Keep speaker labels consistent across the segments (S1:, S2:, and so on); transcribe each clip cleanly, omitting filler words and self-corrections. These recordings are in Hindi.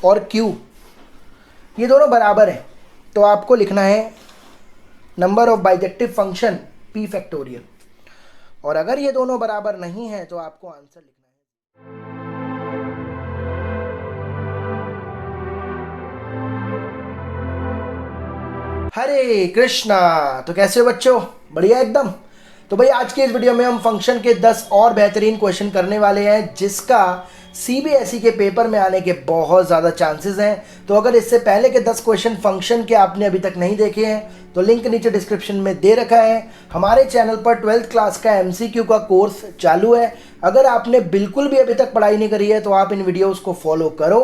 S1: और q ये दोनों बराबर हैं, तो आपको लिखना है number of bijective function p factorial. और अगर ये दोनों बराबर नहीं है तो आपको आंसर लिखना है। हरे कृष्णा। तो कैसे हो बच्चों? बढ़िया एकदम। तो भाई आज के इस वीडियो में हम फंक्शन के 10 और बेहतरीन क्वेश्चन करने वाले हैं, जिसका सीबीएसई के पेपर में आने के बहुत ज़्यादा चांसेस हैं। तो अगर इससे पहले के 10 क्वेश्चन फंक्शन के आपने अभी तक नहीं देखे हैं तो लिंक नीचे डिस्क्रिप्शन में दे रखा है। हमारे चैनल पर 12th क्लास का एमसीक्यू का कोर्स चालू है। अगर आपने बिल्कुल भी अभी तक पढ़ाई नहीं करी है तो आप इन वीडियोज़ को फॉलो करो।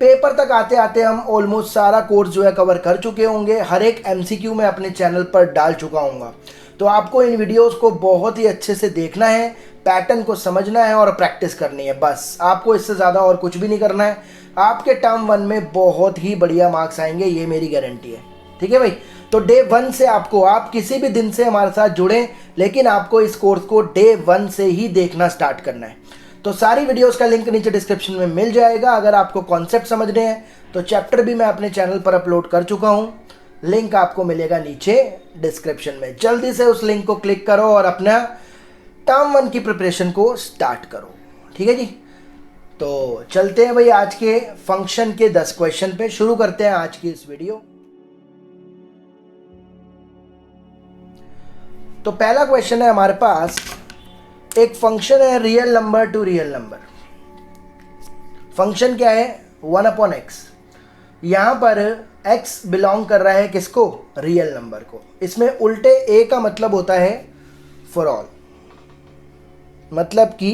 S1: पेपर तक आते आते हम ऑलमोस्ट सारा कोर्स जो है कवर कर चुके होंगे। हर एक एमसीक्यू मैं अपने चैनल पर डाल चुका हूँगा। तो आपको इन वीडियोस को बहुत ही अच्छे से देखना है, पैटर्न को समझना है और प्रैक्टिस करनी है। बस आपको इससे ज़्यादा और कुछ भी नहीं करना है। आपके टर्म 1 में बहुत ही बढ़िया मार्क्स आएंगे, ये मेरी गारंटी है। ठीक है भाई। तो डे 1 से आपको, आप किसी भी दिन से हमारे साथ जुड़ें, लेकिन आपको इस कोर्स को डे 1 से ही देखना स्टार्ट करना है। तो सारी वीडियोस का लिंक नीचे डिस्क्रिप्शन में मिल जाएगा। अगर आपको कॉन्सेप्ट समझने हैं तो चैप्टर भी मैं अपने चैनल पर अपलोड कर चुका हूँ, लिंक आपको मिलेगा नीचे डिस्क्रिप्शन में। जल्दी से उस लिंक को क्लिक करो और अपना टर्म 1 की प्रिपरेशन को स्टार्ट करो। ठीक है जी। तो चलते हैं भाई आज के फंक्शन के 10 क्वेश्चन पे। शुरू करते हैं आज की इस वीडियो। तो पहला क्वेश्चन है हमारे पास, एक फंक्शन है real number two real number. Function क्या है? 1/x। यहां पर x बिलोंग कर रहा है किसको? रियल नंबर को। इसमें उल्टे a का मतलब होता है फॉर ऑल, मतलब कि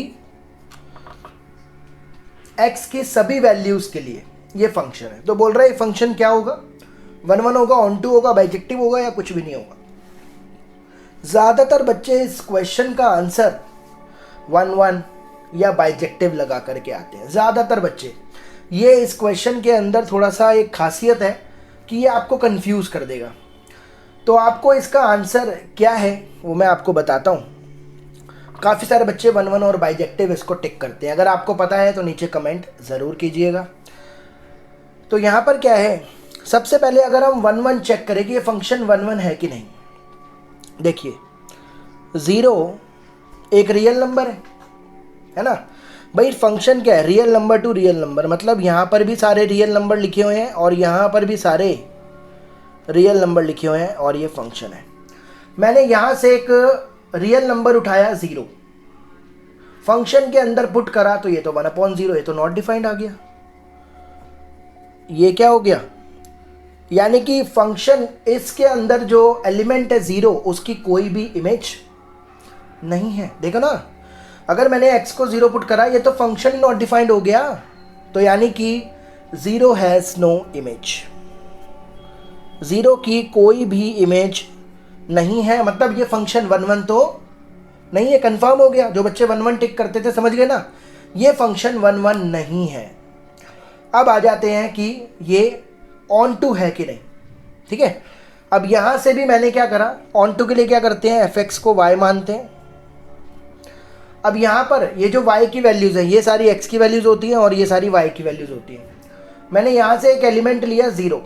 S1: x की सभी वैल्यूज के लिए ये फंक्शन है। तो बोल रहा है ये फंक्शन क्या होगा? 1 होगा, ऑन टू होगा, बाइजेक्टिव होगा या कुछ भी नहीं होगा। ज़्यादातर बच्चे इस क्वेश्चन का आंसर 1 या बाइजेक्टिव लगा करके आते हैं। ज़्यादातर बच्चे, ये इस क्वेश्चन के अंदर थोड़ा सा एक खासियत है कि ये आपको कंफ्यूज कर देगा। तो आपको इसका आंसर क्या है वो मैं आपको बताता हूँ। काफ़ी सारे बच्चे 1 और बाइजेक्टिव इसको टिक करते हैं। अगर आपको पता है तो नीचे कमेंट ज़रूर कीजिएगा। तो यहाँ पर क्या है, सबसे पहले अगर हम 1 चेक करें कि ये फंक्शन 1 है कि नहीं। देखिए 0 एक रियल नंबर है ना भाई। फंक्शन क्या है? Real number two real number, मतलब यहाँ पर भी सारे रियल नंबर लिखे हुए हैं और यहाँ पर भी सारे रियल नंबर लिखे हुए हैं और ये फंक्शन है। मैंने यहाँ से एक रियल नंबर उठाया 0, फंक्शन के अंदर पुट करा तो ये तो 1/0, ये तो नॉट डिफाइंड आ गया। ये क्या हो गया? यानी कि फंक्शन इसके अंदर जो एलिमेंट है 0, उसकी कोई भी इमेज नहीं है। देखो ना, अगर मैंने x को 0 पुट करा, ये तो फंक्शन नॉट डिफाइंड हो गया। तो यानी कि 0 हैज़ नो इमेज, 0 की कोई भी इमेज नहीं है। मतलब ये फंक्शन 1 तो नहीं है। कंफर्म हो गया। जो बच्चे 1 टिक करते थे समझ गए ना, ये फंक्शन 1 नहीं है। अब आ जाते हैं कि ये ऑन टू है कि नहीं। ठीक है। अब यहाँ से भी मैंने क्या करा, ऑन टू के लिए क्या करते हैं, fx को y मानते हैं। अब यहाँ पर ये जो y की वैल्यूज़ है, ये सारी x की वैल्यूज़ होती हैं और ये सारी y की वैल्यूज़ होती हैं। मैंने यहाँ से एक एलिमेंट लिया 0,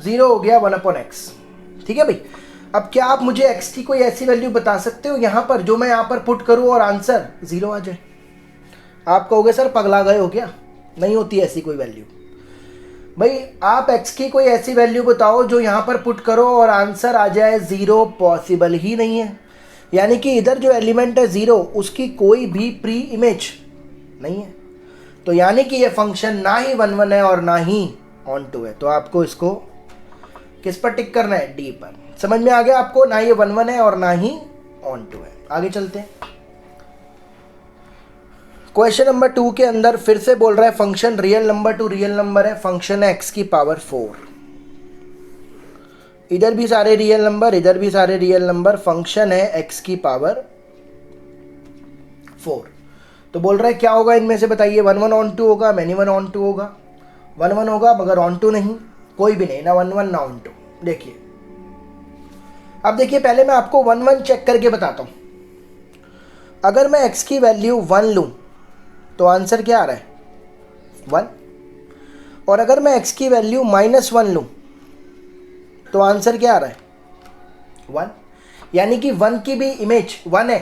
S1: 0 हो गया 1/x। ठीक है भाई। अब क्या आप मुझे x की कोई ऐसी वैल्यू बता सकते हो यहाँ पर जो मैं यहाँ पर पुट करूँ और आंसर 0 आ जाए? आप कहोगे सर पगला गए हो क्या, नहीं होती ऐसी कोई वैल्यू। भाई आप x की कोई ऐसी वैल्यू बताओ जो यहाँ पर पुट करो और आंसर आ जाए 0, पॉसिबल ही नहीं है। यानी कि इधर जो एलिमेंट है 0, उसकी कोई भी प्री इमेज नहीं है। तो यानी कि ये फंक्शन ना ही 1 है और ना ही ऑन टू है। तो आपको इसको किस पर टिक करना है? डी पर। समझ में आ गया आपको? ना ये 1 है और ना ही ऑन टू है। आगे चलते हैं। क्वेश्चन नंबर 2 के अंदर फिर से बोल रहा है function real number two real number है। फंक्शन है x की पावर 4। इधर भी सारे रियल नंबर, इधर भी सारे रियल नंबर। फंक्शन है x की पावर 4। तो बोल रहा है क्या होगा इनमें से बताइए? 1 ऑन टू होगा, मैनी 1 ऑन टू होगा। 1 होगा मगर ऑन टू नहीं, कोई भी नहीं, ना 1 ना ऑन टू। देखिए अब देखिए, पहले मैं आपको 1 चेक करके बताता हूँ। अगर मैं x की वैल्यू 1 लूँ तो आंसर क्या आ रहा है 1। और अगर मैं x की वैल्यू -1 लूँ तो आंसर क्या आ रहा है 1। यानी कि 1 की भी इमेज 1 है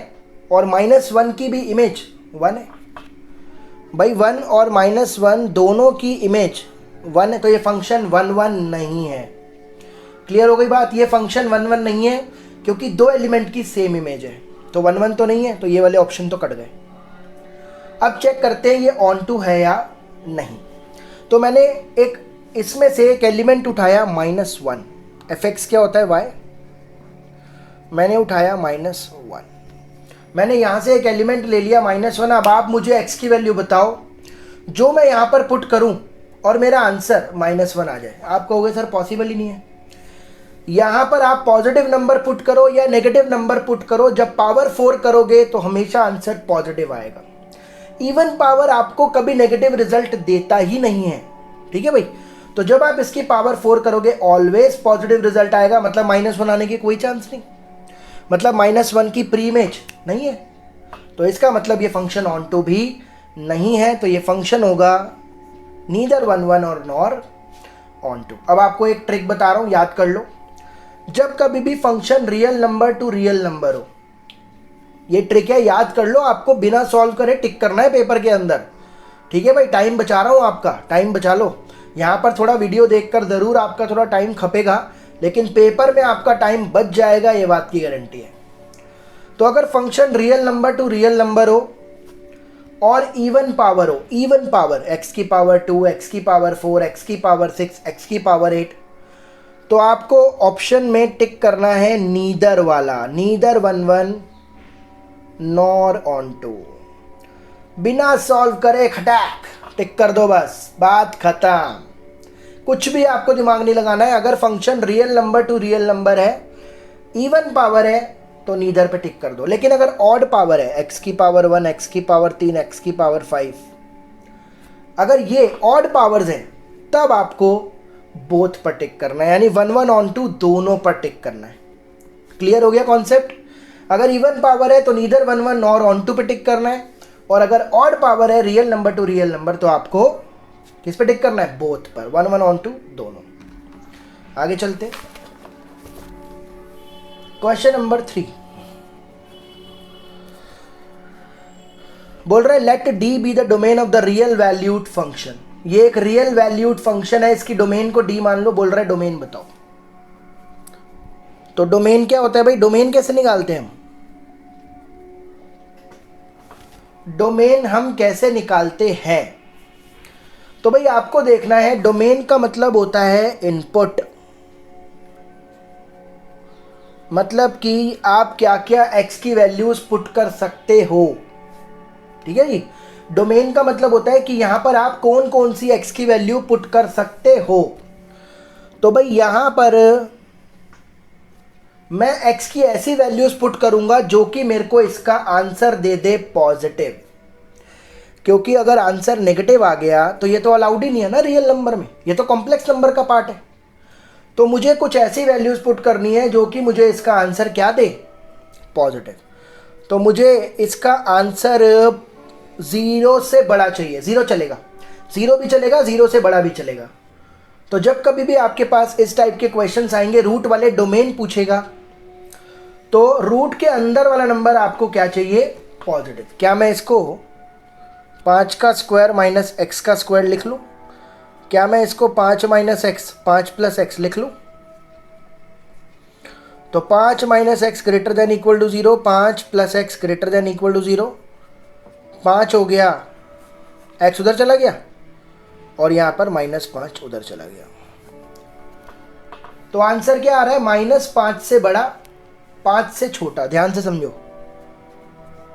S1: और -1 की भी इमेज 1 है। भाई 1 और -1 दोनों की इमेज 1 है, तो ये फंक्शन 1 1 नहीं है। क्लियर हो गई बात? ये फंक्शन 1 1 नहीं है क्योंकि दो एलिमेंट की सेम इमेज है, तो 1 1 तो नहीं है, तो ये वाले ऑप्शन तो कट गए। अब चेक करते हैं ये ऑन टू है या नहीं। तो मैंने एक इसमें से एक एलिमेंट उठाया -1, fx क्या होता है y, मैंने उठाया -1। मैंने यहाँ से एक एलिमेंट ले लिया -1। अब आप मुझे x की वैल्यू बताओ जो मैं यहाँ पर पुट करूँ और मेरा आंसर -1 आ जाए। आप कहोगे सर पॉसिबल ही नहीं है। यहाँ पर आप पॉजिटिव नंबर पुट करो या नेगेटिव नंबर पुट करो, जब पावर 4 करोगे तो हमेशा आंसर पॉजिटिव आएगा। इवन पावर आपको कभी नेगेटिव रिजल्ट देता ही नहीं है, ठीक है भाई। तो जब आप इसकी पावर 4 करोगे ऑलवेज पॉजिटिव रिजल्ट आएगा, मतलब -1 आने की कोई चांस नहीं, मतलब -1 की प्री इमेज नहीं है। तो इसका मतलब ये फंक्शन ऑन टू भी नहीं है, तो ये फंक्शन होगा नीदर 1 1 और नॉर ऑन टू। अब आपको एक ट्रिक बता रहा हूँ, याद कर लो। जब कभी भी function real number two real number हो, ये ट्रिक है, याद कर लो। आपको बिना सॉल्व करे टिक करना है पेपर के अंदर, ठीक है भाई। टाइम बचा रहा हूँ आपका, टाइम बचा लो। यहाँ पर थोड़ा वीडियो देखकर ज़रूर आपका थोड़ा टाइम खपेगा, लेकिन पेपर में आपका टाइम बच जाएगा, ये बात की गारंटी है। तो अगर function real number two real number हो और इवन पावर हो, इवन पावर x की पावर 2, x की पावर 4, x की पावर 6, x की पावर 8, तो आपको ऑप्शन में टिक करना है नीदर वाला, नीदर 1 1 नॉर ऑन टू। बिना सॉल्व करे खटाक टिक कर दो, बस बात खत्म। कुछ भी आपको दिमाग नहीं लगाना है। अगर function real number two real number है, इवन पावर है, तो नीदर पे टिक कर दो। लेकिन अगर ऑड पावर है, x की पावर 1, x की पावर 3, x की पावर 5, अगर ये ऑड पावर्स हैं तब आपको बोथ पर टिक करना है, यानी 1 1 ऑन टू दोनों पर टिक करना है। क्लियर हो गया कॉन्सेप्ट? अगर इवन पावर है तो नीदर 1 1 नॉर ऑन टू पे टिक करना है, और अगर ऑड पावर है real number two real number तो आपको किस पे टिक करना है? बोथ पर, 1 1 ऑन टू दोनों। आगे चलते, क्वेश्चन नंबर 3 बोल रहा है let D be the domain of the real valued function. ये एक रियल वैल्यूड फंक्शन है, इसकी डोमेन को डी मान लो। बोल रहा है डोमेन बताओ। तो डोमेन क्या होता है भाई? डोमेन कैसे निकालते हैं हम? डोमेन हम कैसे निकालते हैं? तो भाई आपको देखना है, डोमेन का मतलब होता है इनपुट, मतलब कि आप क्या क्या x की वैल्यूज पुट कर सकते हो, ठीक है जी। डोमेन का मतलब होता है कि यहां पर आप कौन कौन सी x की वैल्यू पुट कर सकते हो। तो भाई यहां पर मैं x की ऐसी वैल्यूज पुट करूंगा जो कि मेरे को इसका आंसर दे दे पॉजिटिव, क्योंकि अगर आंसर नेगेटिव आ गया तो ये तो अलाउड ही नहीं है ना रियल नंबर में, ये तो कॉम्प्लेक्स नंबर का पार्ट है। तो मुझे कुछ ऐसी वैल्यूज पुट करनी है जो कि मुझे इसका आंसर क्या दे? पॉजिटिव। तो मुझे इसका आंसर 0 से बड़ा चाहिए। 0 चलेगा, 0 भी चलेगा, 0 से बड़ा भी चलेगा। तो जब कभी भी आपके पास इस टाइप के क्वेश्चंस आएंगे, रूट वाले डोमेन पूछेगा, तो रूट के अंदर वाला नंबर आपको क्या चाहिए? पॉजिटिव। क्या मैं इसको 5 का स्क्वायर माइनस एक्स का स्क्वायर लिख लूँ? क्या मैं इसको 5 माइनस एक्स 5 प्लस एक्स लिख लूँ? तो 5 minus x greater than equal to 0, 5 plus x greater than equal to 0, 5 हो गया, एक्स उधर चला गया और यहाँ पर -5 उधर चला गया। तो आंसर क्या आ रहा है? -5 से बड़ा, 5 से छोटा। ध्यान से समझो,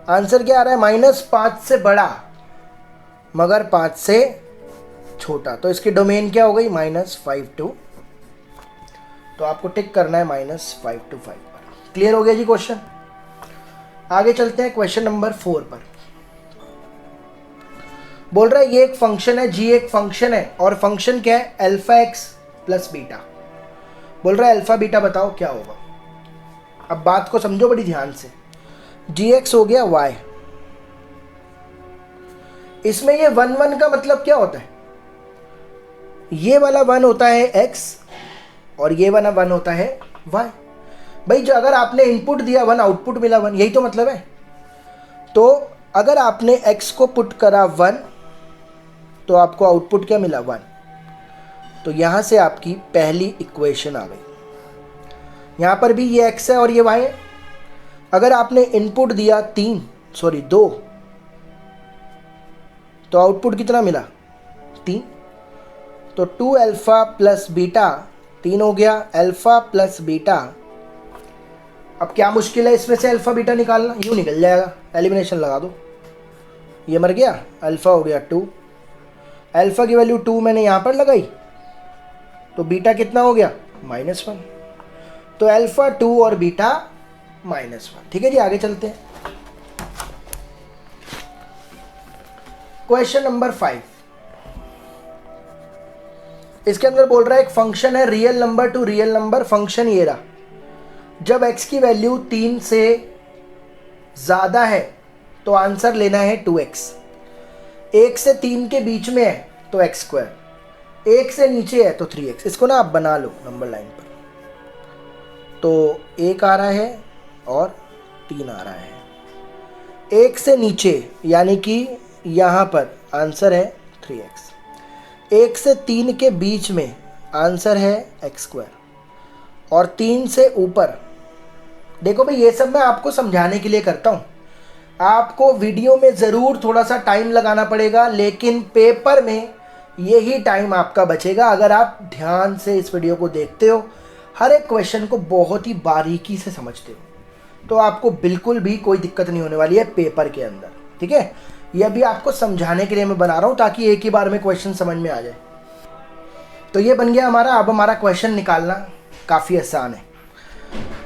S1: आंसर क्या आ रहा है? -5 से बड़ा मगर 5 से छोटा। तो इसकी डोमेन क्या हो गई? -5 to, तो आपको टिक करना है -5 to 5 पर। क्लियर हो गया जी क्वेश्चन? आगे चलते हैं क्वेश्चन नंबर 4 पर। बोल रहा है ये एक फंक्शन है, जी एक फंक्शन है, और फंक्शन क्या है? Alpha x plus beta. बोल रहा है अल्फा बीटा बताओ क्या होगा। अब बात को समझो बड़ी ध्यान से। जी एक्स हो गया y, इसमें ये 1 1 का मतलब क्या होता है? ये वाला 1 होता है x और ये वाला 1 होता है y। भाई जो अगर आपने इनपुट दिया 1, आउटपुट मिला 1, यही तो मतलब है। तो अगर आपने x को पुट करा 1 तो आपको आउटपुट क्या मिला? 1। तो यहां से आपकी पहली इक्वेशन आ गई। यहां पर भी ये x है और ये y है। अगर आपने इनपुट दिया 2 तो आउटपुट कितना मिला? 3। तो 2 अल्फा प्लस बीटा 3 हो गया, अल्फा प्लस बीटा। अब क्या मुश्किल है इसमें से अल्फा बीटा निकालना? यूँ निकल जाएगा, एलिमिनेशन लगा दो। ये मर गया, अल्फा हो गया 2, अल्फा की वैल्यू 2 मैंने यहाँ पर लगाई तो बीटा कितना हो गया? -1। तो अल्फा 2 और बीटा -1। ठीक है जी, आगे चलते हैं। Question number 5। इसके अंदर बोल रहा है एक फंक्शन है real number two real number. Function ये रहा, जब x की वैल्यू 3 से ज़्यादा है तो आंसर लेना है 2x। 1 से 3 के बीच में है तो x², 1 से नीचे है तो 3x। इसको ना आप बना लो नंबर लाइन पर। तो 1 आ रहा है और 3 आ रहा है। 1 से नीचे यानी कि यहाँ पर आंसर है 3x। 1 से 3 के बीच में आंसर है x²। और 3 से ऊपर, देखो भाई ये सब मैं आपको समझाने के लिए करता हूँ। आपको वीडियो में ज़रूर थोड़ा सा टाइम लगाना पड़ेगा, लेकिन पेपर में यही टाइम आपका बचेगा अगर आप ध्यान से इस वीडियो को देखते हो, हर एक क्वेश्चन को बहुत ही बारीकी से समझते हो, तो आपको बिल्कुल भी कोई दिक्कत नहीं होने वाली है पेपर के अंदर। ठीक है, यह भी आपको समझाने के लिए मैं बना रहा हूँ ताकि एक ही बार में क्वेश्चन समझ में आ जाए। तो ये बन गया हमारा। अब हमारा क्वेश्चन निकालना काफ़ी आसान है।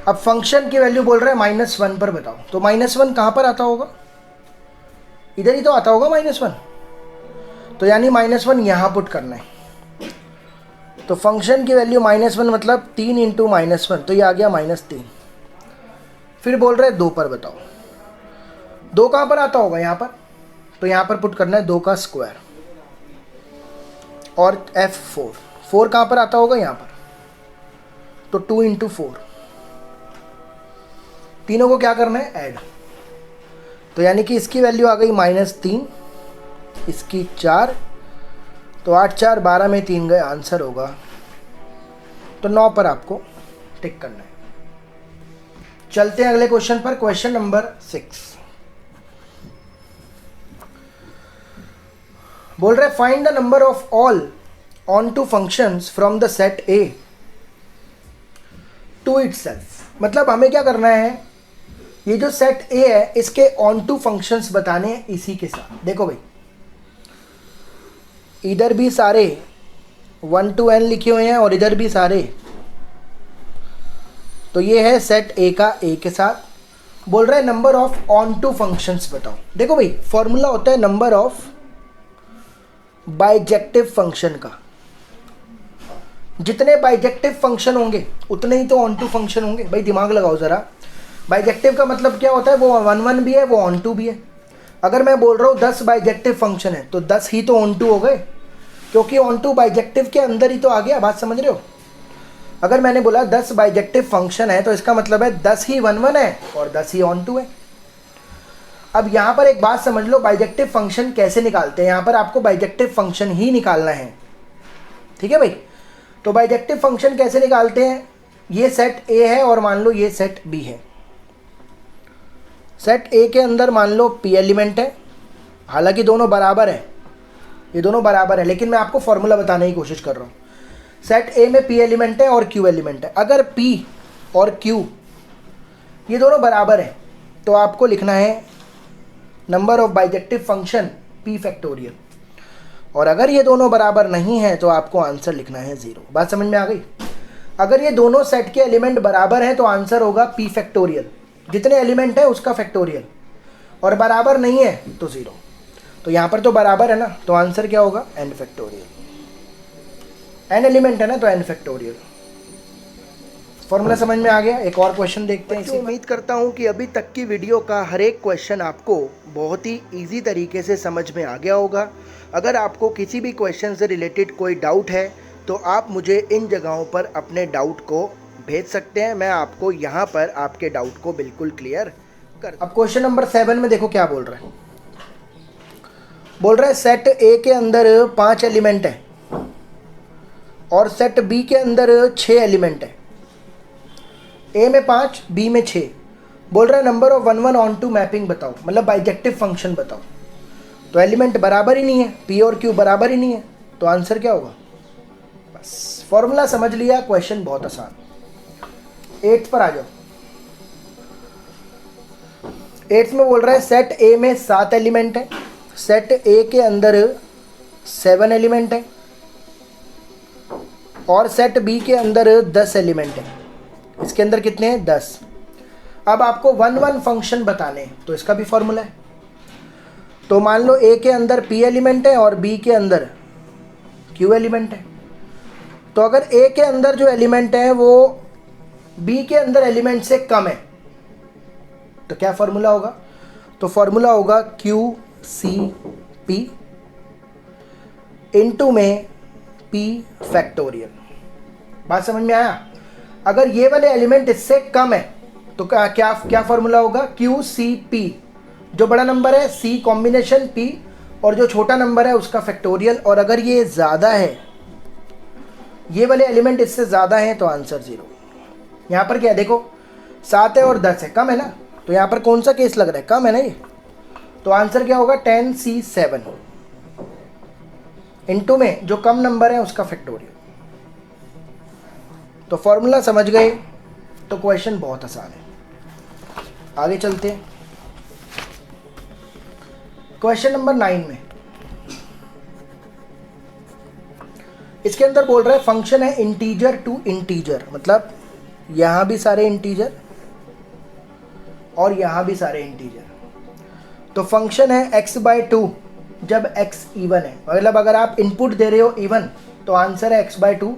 S1: अब फंक्शन की वैल्यू बोल रहे हैं -1 पर बताओ। तो -1 कहाँ पर आता होगा? इधर ही तो आता होगा -1। तो यानी -1 यहाँ पुट करना है। तो फंक्शन की वैल्यू -1 मतलब 3 × -1, तो ये आ गया -3। फिर बोल रहे हैं 2 पर बताओ। 2 कहाँ पर आता होगा? यहाँ पर। तो यहाँ पर पुट करना है 2 का स्क्वायर और f4। 4 कहाँ पर आता होगा? यहाँ पर। तो 2 × 4। तीनों को क्या करना है? ऐड। तो यानी कि इसकी वैल्यू आ गई -3, इसकी 4, तो 8 4 12 में 3 गए, आंसर होगा। तो 9 पर आपको टिक करना है। चलते हैं अगले क्वेश्चन पर। क्वेश्चन नंबर 6 बोल रहे find the number of all onto functions from the set A to itself. मतलब हमें क्या करना है, ये जो सेट ए है इसके ऑन टू फंक्शंस बताने हैं इसी के साथ। देखो भाई, इधर भी सारे 1 to n लिखे हुए हैं और इधर भी सारे। तो ये है सेट ए का ए के साथ। बोल रहा है number of onto functions बताओ। देखो भाई, फॉर्मूला होता है नंबर ऑफ बाइजेक्टिव फंक्शन का। जितने बाइजेक्टिव फंक्शन होंगे उतने ही तो ऑन टू फंक्शन होंगे। भाई दिमाग लगाओ ज़रा, बाइजेक्टिव का मतलब क्या होता है? वो 1 1 भी है, वो ऑन टू भी है। अगर मैं बोल रहा हूँ 10 बाइजेक्टिव फंक्शन है तो 10 ही तो ऑन टू हो गए, क्योंकि ऑन टू बाइजेक्टिव के अंदर ही तो आ गया। बात समझ रहे हो? अगर मैंने बोला 10 बाइजेक्टिव फंक्शन है तो इसका मतलब है 10 ही 1 1 है और 10 ही ऑन टू है। अब यहाँ पर एक बात समझ लो, बाइजेक्टिव फंक्शन कैसे निकालते हैं। यहाँ पर आपको बाइजेक्टिव फंक्शन ही निकालना है। ठीक है भाई, तो बाइजेक्टिव फंक्शन कैसे निकालते हैं? ये सेट ए है और मान लो ये सेट बी है। सेट ए के अंदर मान लो p एलिमेंट है, हालांकि दोनों बराबर है, ये दोनों बराबर है, लेकिन मैं आपको फॉर्मूला बताने की कोशिश कर रहा हूँ। सेट ए में p एलिमेंट है और q एलिमेंट है। अगर p और q ये दोनों बराबर है तो आपको लिखना है number of bijective function p factorial, और अगर ये दोनों बराबर नहीं है तो आपको आंसर लिखना है 0। बात समझ में आ गई? अगर ये दोनों सेट के एलिमेंट बराबर हैं तो आंसर होगा p फैक्टोरियल, जितने एलिमेंट है उसका फैक्टोरियल, और बराबर नहीं है तो 0। तो यहाँ पर तो बराबर है ना, तो आंसर क्या होगा? n factorial. n एलिमेंट है ना तो n फैक्टोरियल। फॉर्मूला समझ में आ गया। एक और क्वेश्चन देखते हैं। इसी उम्मीद करता हूँ कि अभी तक की वीडियो का हर एक क्वेश्चन आपको बहुत ही इजी तरीके से समझ में आ गया होगा। अगर आपको किसी भी क्वेश्चन से रिलेटेड कोई डाउट है तो आप मुझे इन जगहों पर अपने डाउट को भेज सकते हैं। मैं आपको यहाँ पर आपके डाउट को बिल्कुल क्लियर कर। अब क्वेश्चन नंबर 7 में देखो क्या बोल रहा है। बोल रहा है सेट ए के अंदर 5 एलिमेंट है और सेट बी के अंदर 6 एलिमेंट है। ए में 5, बी में 6। बोल रहा है number of 1 1 onto mapping बताओ, मतलब बाइजेक्टिव फंक्शन बताओ। तो एलिमेंट बराबर ही नहीं है, पी और क्यू बराबर ही नहीं है, तो आंसर क्या होगा? बस फॉर्मूला समझ लिया, क्वेश्चन बहुत आसान। 8 पर आ जाओ। 8 में बोल रहा है सेट ए में 7 एलिमेंट है, सेट ए के अंदर 7 एलिमेंट है और सेट बी के अंदर 10 एलिमेंट है। इसके अंदर कितने हैं? 10। अब आपको 1 1 फंक्शन बताने हैं, तो इसका भी फॉर्मूला है। तो मान लो ए के अंदर पी एलिमेंट है और बी के अंदर क्यू एलिमेंट है। तो अगर ए के अंदर जो एलिमेंट है वो बी के अंदर एलिमेंट से कम है तो क्या फॉर्मूला होगा? तो फॉर्मूला होगा क्यू सी पी इंटू में पी फैक्टोरियल। बात समझ में आया? अगर ये वाले एलिमेंट इससे कम है तो क्या फॉर्मूला होगा? क्यू सी पी, जो बड़ा नंबर है सी कॉम्बिनेशन पी और जो छोटा नंबर है उसका फैक्टोरियल। और अगर ये ज़्यादा है, ये वाले एलिमेंट इससे ज़्यादा हैं तो आंसर 0। यहाँ पर क्या है देखो, 7 है और 10 है, कम है ना। तो यहाँ पर कौन सा केस लग रहा है? कम है ना ये। तो आंसर क्या होगा? 10C7 इंटू में जो कम नंबर है उसका फैक्टोरियल। तो फॉर्मूला समझ गए तो क्वेश्चन बहुत आसान है। आगे चलते हैं क्वेश्चन नंबर 9 में। इसके अंदर बोल रहा है फंक्शन है इंटीजर टू इंटीजर, मतलब यहां भी सारे इंटीजर और यहां भी सारे इंटीजर। तो फंक्शन है x/2 जब x इवन है, मतलब अगर आप इनपुट दे रहे हो इवन तो आंसर है x/2,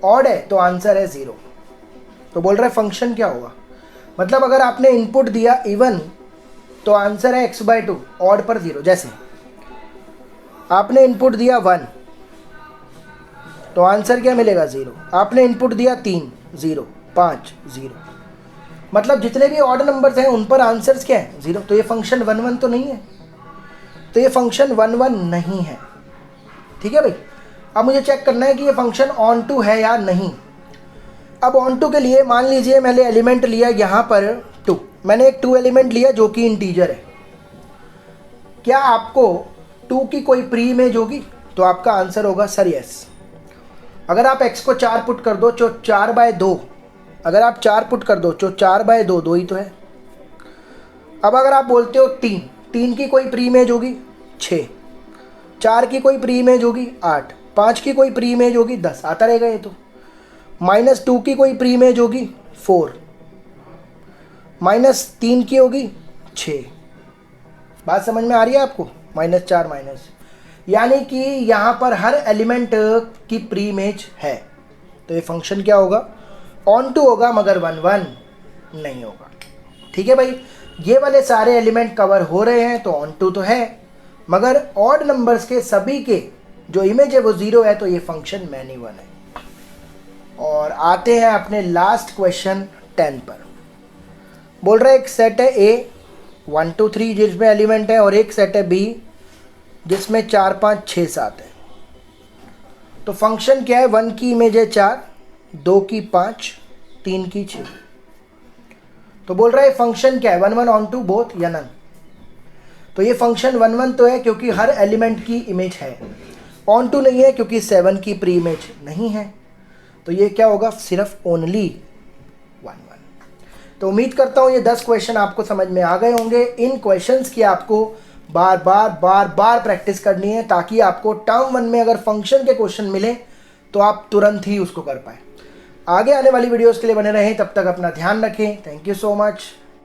S1: ऑड है तो आंसर है 0। तो बोल रहा है फंक्शन क्या होगा? मतलब अगर आपने इनपुट दिया इवन तो आंसर है x/2, ऑड पर 0। जैसे आपने इनपुट दिया 1 तो आंसर क्या मिलेगा? 0। आपने इनपुट दिया 3, 0, 5, 0। मतलब जितने भी ऑड नंबर्स हैं उन पर आंसर्स क्या है? 0। तो ये फंक्शन 1 1 तो नहीं है, तो ये फंक्शन 1 1 नहीं है। ठीक है भाई। अब मुझे चेक करना है कि ये फंक्शन ऑन टू है या नहीं। अब ऑन टू के लिए मान लीजिए मैंने एलिमेंट लिया यहाँ पर 2, मैंने एक 2 एलिमेंट लिया जो कि इंटीजर है। क्या आपको 2 की कोई प्री इमेज होगी? तो आपका आंसर होगा सर यस। अगर आप x को 4 पुट कर दो तो 4/2, अगर आप 4 पुट कर दो तो 4/2, 2 ही तो है। अब अगर आप बोलते हो 3 की कोई प्री इमेज होगी 6, 4 की कोई प्री इमेज होगी 8, 5 की कोई प्री इमेज होगी 10, आता रहेगा ये तो। -2 की कोई प्री इमेज होगी 4, -3 की होगी 6। बात समझ में आ रही है आपको? -4 माइनस, यानी कि यहाँ पर हर एलिमेंट की प्री इमेज है। तो ये फंक्शन क्या होगा? ऑन टू होगा, मगर 1 1 नहीं होगा। ठीक है भाई, ये वाले सारे एलिमेंट कवर हो रहे हैं तो ऑन टू तो है, मगर ऑड नंबर्स के सभी के जो इमेज है वो 0 है, तो ये फंक्शन मैनी 1 है। और आते हैं अपने लास्ट क्वेश्चन 10 पर। बोल रहा है एक सेट है A 1 2 3 जिसमें एलिमेंट है और एक सेट है B जिसमें 4 5 6 7 है। तो फंक्शन क्या है? 1 की इमेज है 4, 2 की 5, 3 की 6। तो बोल रहा है फंक्शन क्या है? 1 1 ऑन टू बोथ या नन। तो ये फंक्शन 1 1 तो है क्योंकि हर एलिमेंट की इमेज है, ऑन टू नहीं है क्योंकि 7 की प्री इमेज नहीं है। तो ये क्या होगा? सिर्फ ओनली 1 1। तो उम्मीद करता हूँ ये 10 क्वेश्चन आपको समझ में आ गए होंगे। इन क्वेश्चंस की आपको बार बार प्रैक्टिस करनी है ताकि आपको टर्म 1 में अगर फंक्शन के क्वेश्चन मिले तो आप तुरंत ही उसको कर पाए। आगे आने वाली वीडियोस के लिए बने रहें, तब तक अपना ध्यान रखें। Thank you so much.